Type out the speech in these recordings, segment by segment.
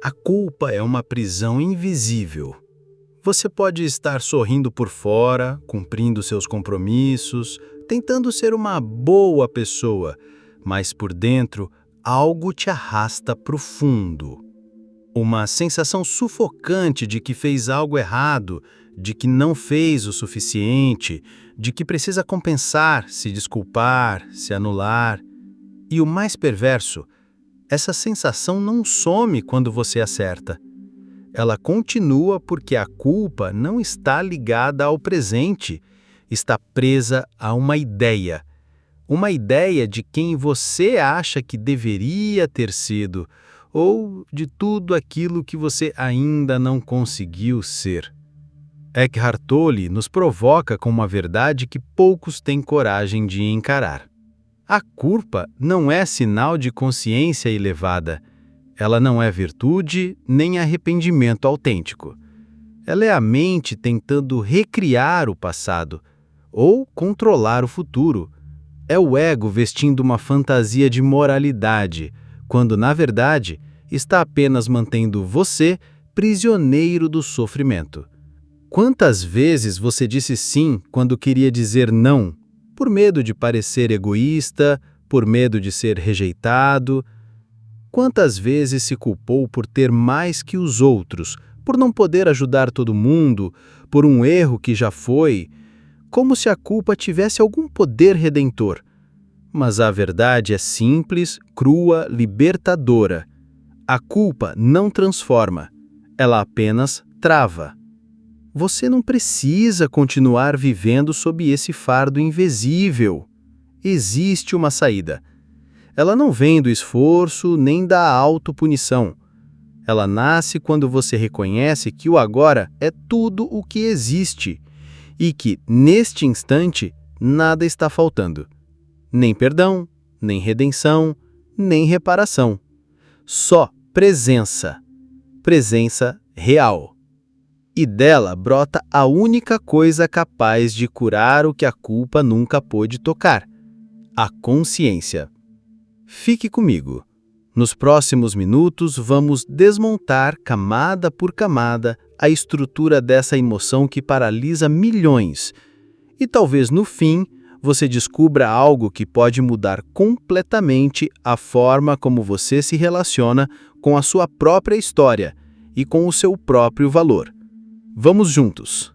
A culpa é uma prisão invisível. Você pode estar sorrindo por fora, cumprindo seus compromissos, tentando ser uma boa pessoa, mas por dentro algo te arrasta para o fundo. Uma sensação sufocante de que fez algo errado, de que não fez o suficiente, de que precisa compensar, se desculpar, se anular. E o mais perverso, essa sensação não some quando você acerta. Ela continua porque a culpa não está ligada ao presente, está presa a uma ideia. Uma ideia de quem você acha que deveria ter sido, ou de tudo aquilo que você ainda não conseguiu ser. Eckhart Tolle nos provoca com uma verdade que poucos têm coragem de encarar. A culpa não é sinal de consciência elevada. Ela não é virtude nem arrependimento autêntico. Ela é a mente tentando recriar o passado ou controlar o futuro. É o ego vestindo uma fantasia de moralidade, quando, na verdade, está apenas mantendo você prisioneiro do sofrimento. Quantas vezes você disse sim quando queria dizer não, por medo de parecer egoísta, por medo de ser rejeitado? Quantas vezes se culpou por ter mais que os outros, por não poder ajudar todo mundo, por um erro que já foi, como se a culpa tivesse algum poder redentor? Mas a verdade é simples, crua, libertadora. A culpa não transforma, ela apenas trava. Você não precisa continuar vivendo sob esse fardo invisível. Existe uma saída. Ela não vem do esforço nem da autopunição. Ela nasce quando você reconhece que o agora é tudo o que existe e que, neste instante, nada está faltando. Nem perdão, nem redenção, nem reparação. Só presença. Presença real. E dela brota a única coisa capaz de curar o que a culpa nunca pôde tocar: a consciência. Fique comigo. Nos próximos minutos, vamos desmontar, camada por camada, a estrutura dessa emoção que paralisa milhões. E talvez, no fim, você descubra algo que pode mudar completamente a forma como você se relaciona com a sua própria história e com o seu próprio valor. Vamos juntos.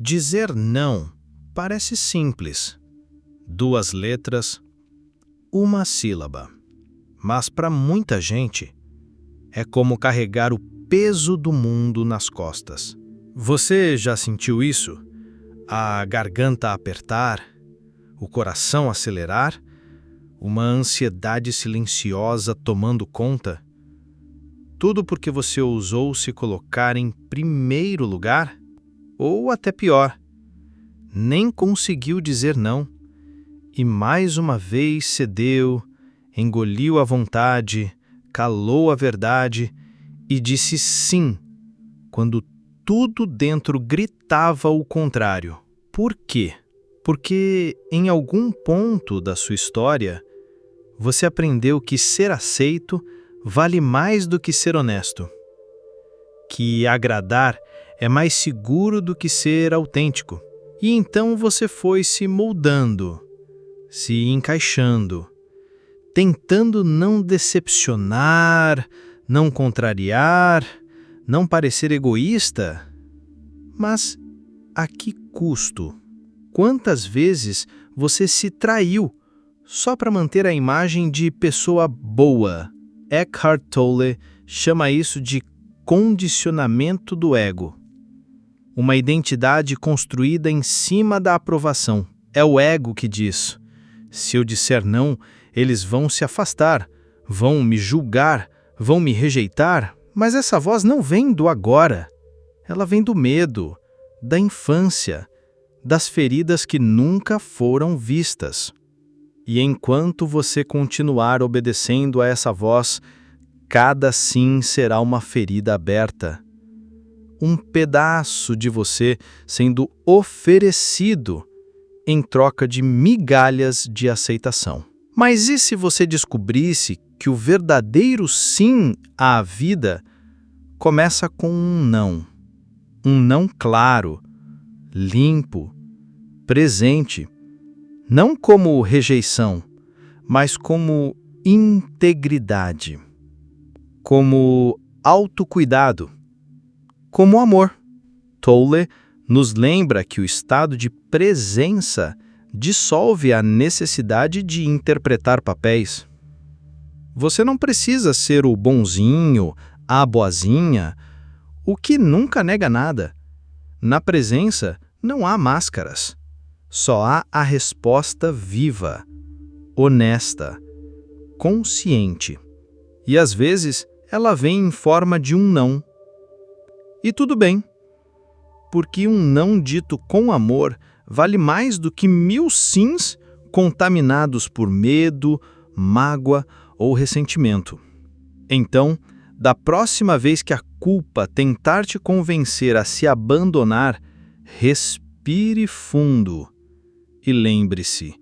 Dizer não parece simples. 2 letras, uma sílaba. Mas para muita gente, é como carregar o peso do mundo nas costas. Você já sentiu isso? A garganta apertar, o coração acelerar, uma ansiedade silenciosa tomando conta? Tudo porque você ousou se colocar em primeiro lugar? Ou até pior, nem conseguiu dizer não e mais uma vez cedeu, engoliu a vontade, calou a verdade e disse sim, quando tudo dentro gritava o contrário. Por quê? Porque em algum ponto da sua história, você aprendeu que ser aceito vale mais do que ser honesto. Que agradar é mais seguro do que ser autêntico. E então você foi se moldando, se encaixando, tentando não decepcionar, não contrariar, não parecer egoísta. Mas a que custo? Quantas vezes você se traiu só para manter a imagem de pessoa boa? Eckhart Tolle chama isso de condicionamento do ego. Uma identidade construída em cima da aprovação. É o ego que diz: se eu disser não, eles vão se afastar, vão me julgar, vão me rejeitar. Mas essa voz não vem do agora. Ela vem do medo, da infância, das feridas que nunca foram vistas. E enquanto você continuar obedecendo a essa voz, cada sim será uma ferida aberta. Um pedaço de você sendo oferecido em troca de migalhas de aceitação. Mas e se você descobrisse que o verdadeiro sim à vida começa com um não claro, limpo, presente, não como rejeição, mas como integridade, como autocuidado, como amor. Tolle nos lembra que o estado de presença dissolve a necessidade de interpretar papéis. Você não precisa ser o bonzinho, a boazinha, o que nunca nega nada. Na presença não há máscaras, só há a resposta viva, honesta, consciente. E às vezes ela vem em forma de um não. E tudo bem, porque um não dito com amor vale mais do que 1000 sims contaminados por medo, mágoa ou ressentimento. Então, da próxima vez que a culpa tentar te convencer a se abandonar, respire fundo e lembre-se: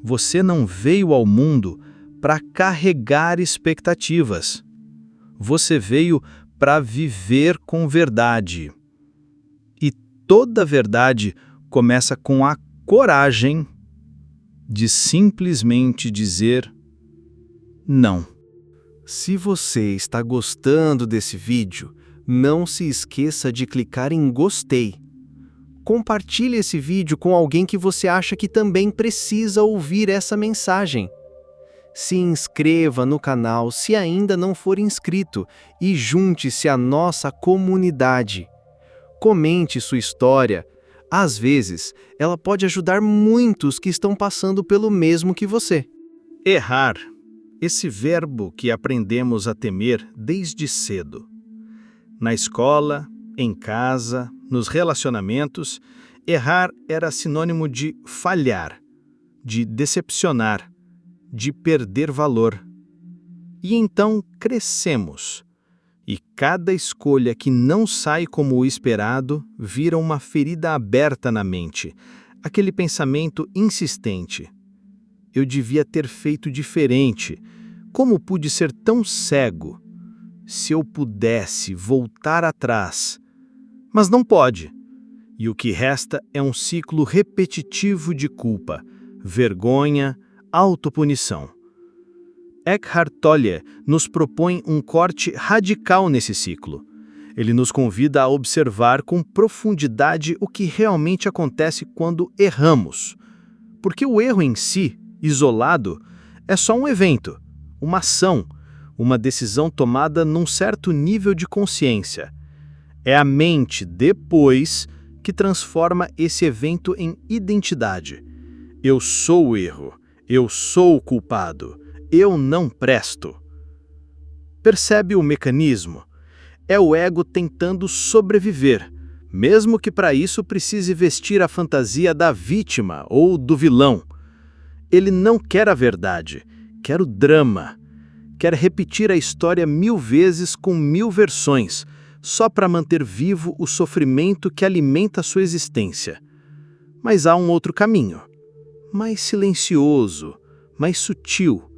você não veio ao mundo para carregar expectativas. Você veio para viver com verdade. E toda verdade começa com a coragem de simplesmente dizer não. Se você está gostando desse vídeo, não se esqueça de clicar em gostei. Compartilhe esse vídeo com alguém que você acha que também precisa ouvir essa mensagem. Se inscreva no canal se ainda não for inscrito e junte-se à nossa comunidade. Comente sua história. Às vezes, ela pode ajudar muitos que estão passando pelo mesmo que você. Errar. Esse verbo que aprendemos a temer desde cedo. Na escola, em casa, nos relacionamentos, errar era sinônimo de falhar, de decepcionar, de perder valor. E então crescemos. E cada escolha que não sai como o esperado vira uma ferida aberta na mente, aquele pensamento insistente. Eu devia ter feito diferente. Como pude ser tão cego? Se eu pudesse voltar atrás. Mas não pode. E o que resta é um ciclo repetitivo de culpa, vergonha, autopunição. Eckhart Tolle nos propõe um corte radical nesse ciclo. Ele nos convida a observar com profundidade o que realmente acontece quando erramos. Porque o erro em si, isolado, é só um evento, uma ação, uma decisão tomada num certo nível de consciência. É a mente, depois, que transforma esse evento em identidade. Eu sou o erro, eu sou o culpado, eu não presto. Percebe o mecanismo? É o ego tentando sobreviver, mesmo que para isso precise vestir a fantasia da vítima ou do vilão. Ele não quer a verdade, quer o drama. Quer repetir a história 1000 vezes com 1000 versões, só para manter vivo o sofrimento que alimenta sua existência. Mas há um outro caminho, mais silencioso, mais sutil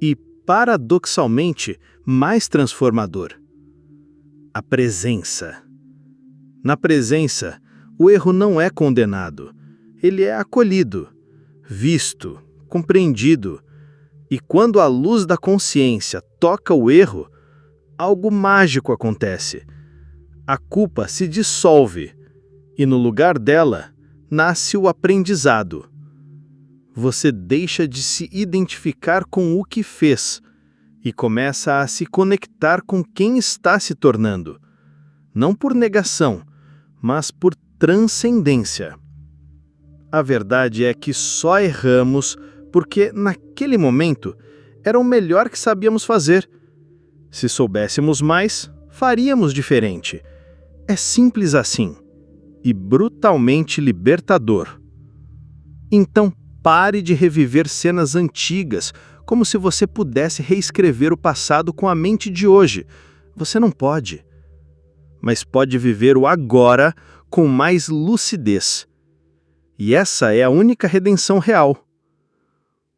e, paradoxalmente, mais transformador. A presença. Na presença, o erro não é condenado, ele é acolhido, visto, compreendido. E quando a luz da consciência toca o erro, algo mágico acontece. A culpa se dissolve e, no lugar dela, nasce o aprendizado. Você deixa de se identificar com o que fez e começa a se conectar com quem está se tornando. Não por negação, mas por transcendência. A verdade é que só erramos porque, naquele momento, era o melhor que sabíamos fazer. Se soubéssemos mais, faríamos diferente. É simples assim e brutalmente libertador. Então, pare de reviver cenas antigas, como se você pudesse reescrever o passado com a mente de hoje. Você não pode. Mas pode viver o agora com mais lucidez. E essa é a única redenção real.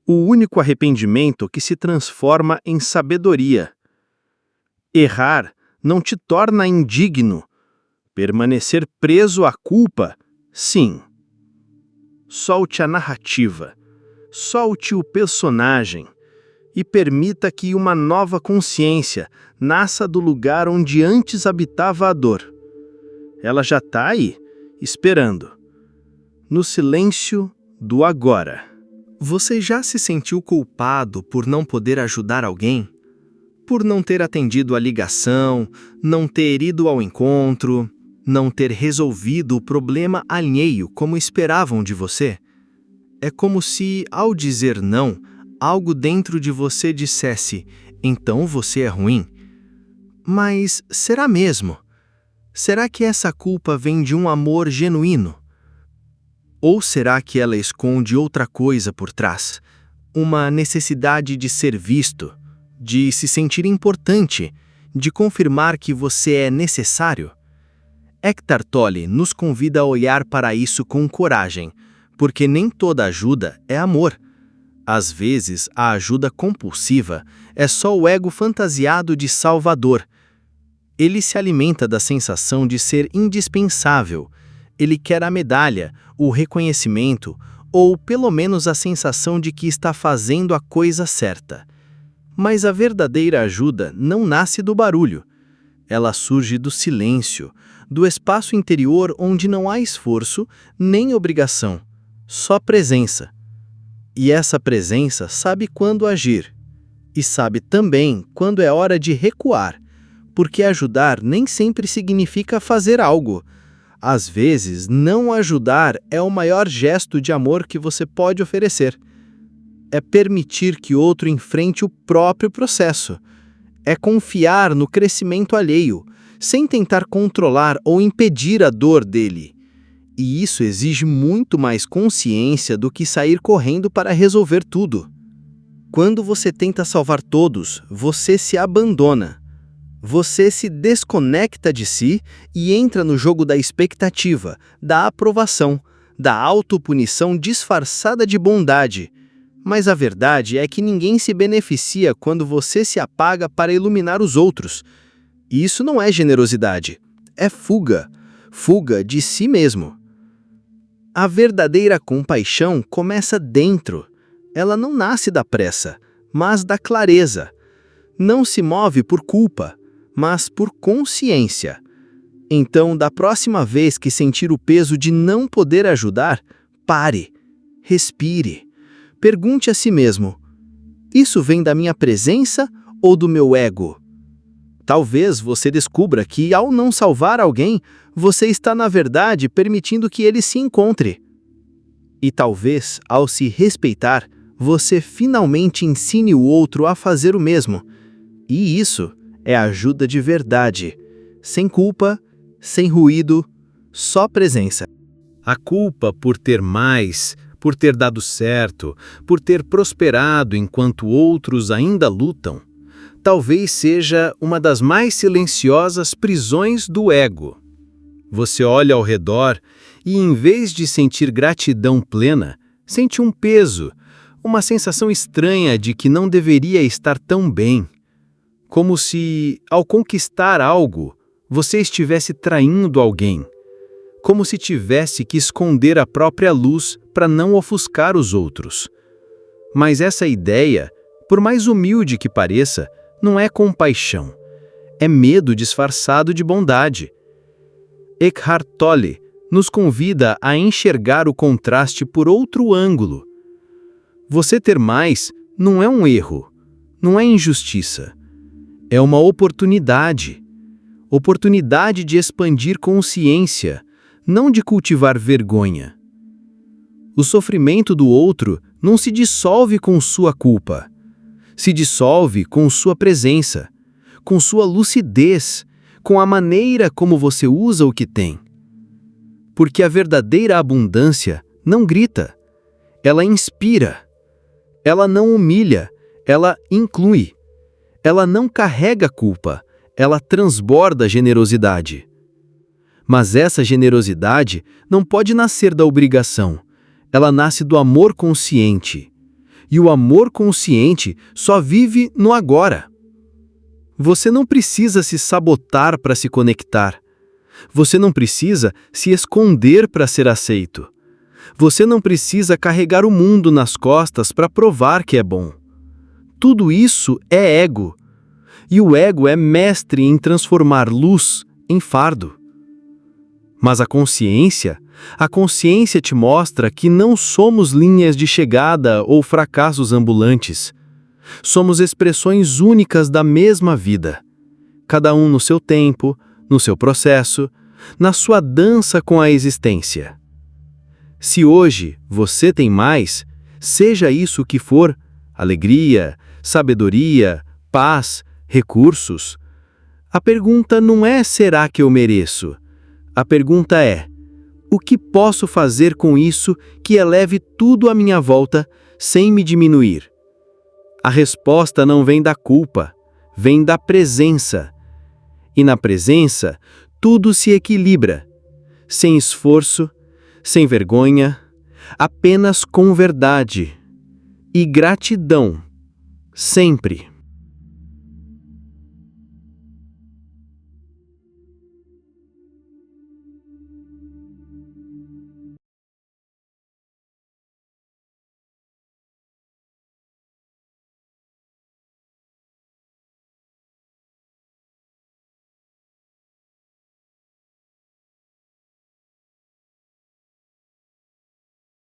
O único arrependimento que se transforma em sabedoria. Errar não te torna indigno. Permanecer preso à culpa, sim. Solte a narrativa, solte o personagem e permita que uma nova consciência nasça do lugar onde antes habitava a dor. Ela já está aí, esperando, no silêncio do agora. Você já se sentiu culpado por não poder ajudar alguém? Por não ter atendido a ligação, não ter ido ao encontro, não ter resolvido o problema alheio como esperavam de você? É como se, ao dizer não, algo dentro de você dissesse, então você é ruim. Mas será mesmo? Será que essa culpa vem de um amor genuíno? Ou será que ela esconde outra coisa por trás? Uma necessidade de ser visto, de se sentir importante, de confirmar que você é necessário? Eckhart Tolle nos convida a olhar para isso com coragem, porque nem toda ajuda é amor. Às vezes, a ajuda compulsiva é só o ego fantasiado de salvador. Ele se alimenta da sensação de ser indispensável. Ele quer a medalha, o reconhecimento, ou pelo menos a sensação de que está fazendo a coisa certa. Mas a verdadeira ajuda não nasce do barulho. Ela surge do silêncio, do espaço interior onde não há esforço nem obrigação, só presença. E essa presença sabe quando agir. E sabe também quando é hora de recuar, porque ajudar nem sempre significa fazer algo. Às vezes, não ajudar é o maior gesto de amor que você pode oferecer. É permitir que outro enfrente o próprio processo. É confiar no crescimento alheio, sem tentar controlar ou impedir a dor dele. E isso exige muito mais consciência do que sair correndo para resolver tudo. Quando você tenta salvar todos, você se abandona. Você se desconecta de si e entra no jogo da expectativa, da aprovação, da autopunição disfarçada de bondade. Mas a verdade é que ninguém se beneficia quando você se apaga para iluminar os outros. E isso não é generosidade, é fuga, fuga de si mesmo. A verdadeira compaixão começa dentro. Ela não nasce da pressa, mas da clareza. Não se move por culpa, mas por consciência. Então, da próxima vez que sentir o peso de não poder ajudar, pare, respire. Pergunte a si mesmo: isso vem da minha presença ou do meu ego? Talvez você descubra que, ao não salvar alguém, você está, na verdade, permitindo que ele se encontre. E talvez, ao se respeitar, você finalmente ensine o outro a fazer o mesmo. E isso é ajuda de verdade, sem culpa, sem ruído, só presença. A culpa por ter mais, por ter dado certo, por ter prosperado enquanto outros ainda lutam, talvez seja uma das mais silenciosas prisões do ego. Você olha ao redor e, em vez de sentir gratidão plena, sente um peso, uma sensação estranha de que não deveria estar tão bem. Como se, ao conquistar algo, você estivesse traindo alguém. Como se tivesse que esconder a própria luz para não ofuscar os outros. Mas essa ideia, por mais humilde que pareça, não é compaixão. É medo disfarçado de bondade. Eckhart Tolle nos convida a enxergar o contraste por outro ângulo. Você ter mais não é um erro, não é injustiça. É uma oportunidade. Oportunidade de expandir consciência, não de cultivar vergonha. O sofrimento do outro não se dissolve com sua culpa. Se dissolve com sua presença, com sua lucidez, com a maneira como você usa o que tem. Porque a verdadeira abundância não grita, ela inspira. Ela não humilha, ela inclui. Ela não carrega culpa, ela transborda generosidade. Mas essa generosidade não pode nascer da obrigação, ela nasce do amor consciente. E o amor consciente só vive no agora. Você não precisa se sabotar para se conectar. Você não precisa se esconder para ser aceito. Você não precisa carregar o mundo nas costas para provar que é bom. Tudo isso é ego. E o ego é mestre em transformar luz em fardo. Mas a consciência te mostra que não somos linhas de chegada ou fracassos ambulantes. Somos expressões únicas da mesma vida. Cada um no seu tempo, no seu processo, na sua dança com a existência. Se hoje você tem mais, seja isso o que for, alegria, sabedoria, paz, recursos, a pergunta não é será que eu mereço? A pergunta é, o que posso fazer com isso que eleve tudo à minha volta sem me diminuir? A resposta não vem da culpa, vem da presença. E na presença, tudo se equilibra, sem esforço, sem vergonha, apenas com verdade e gratidão, sempre.